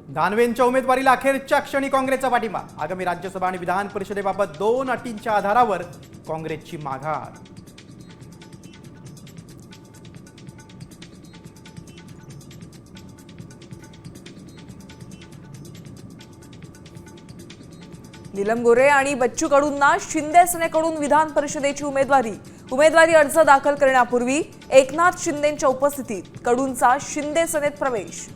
दानवेंच्या उमेदवारीला अखेरच्या क्षणी काँग्रेसचा पाठिंबा। आगामी राज्यसभा आणि विधान परिषदेबाबत 2 अटींच्या आधारावर काँग्रेसची माघार। नीलम गोरे आणि बच्चू कडूंना शिंदे सेनेकडून विधान परिषदेची उमेदवारी अर्ज दाखल करण्यापूर्वी एकनाथ शिंदेंच्या उपस्थितीत कडूंचा शिंदे सेनेत प्रवेश।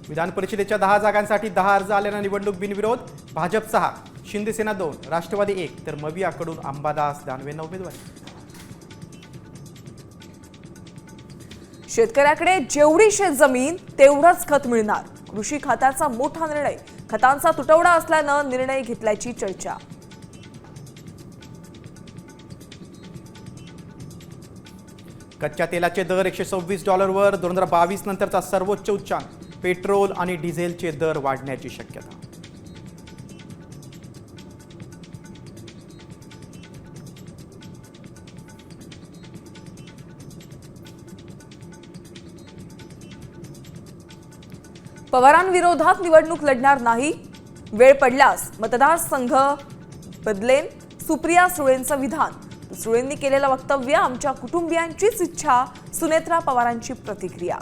विधान परिषदेच्या 10 जागांसाठी 10 अर्ज आल्यानं निवडणूक बिनविरोध। भाजप 6, शिंदे सेना 2, राष्ट्रवादी 1 तर मवियाकडून अंबादास दानवेंना उमेदवारी। शेतकऱ्याकडे जेवढी शेतजमीन तेवढंच खत मिळणार। कृषी खात्याचा मोठा निर्णय, खतांचा तुटवडा असल्यानं निर्णय घेतल्याची चर्चा। कच्च्या तेलाचे दर $126 2022 नंतरचा सर्वोच्च उच्चांक। पेट्रोल आणि डिझेलचे दर वाढण्याची शक्यता। पवारांविरोधात निवडणूक लढणार नाही, वेळ पडल्यास मतदारसंघ बदलेन, सुप्रिया सुळेंचं विधान। सुळेंनी केलेलं वक्तव्य आमच्या कुटुंबियांचीच इच्छा, सुनेत्रा पवारांची प्रतिक्रिया।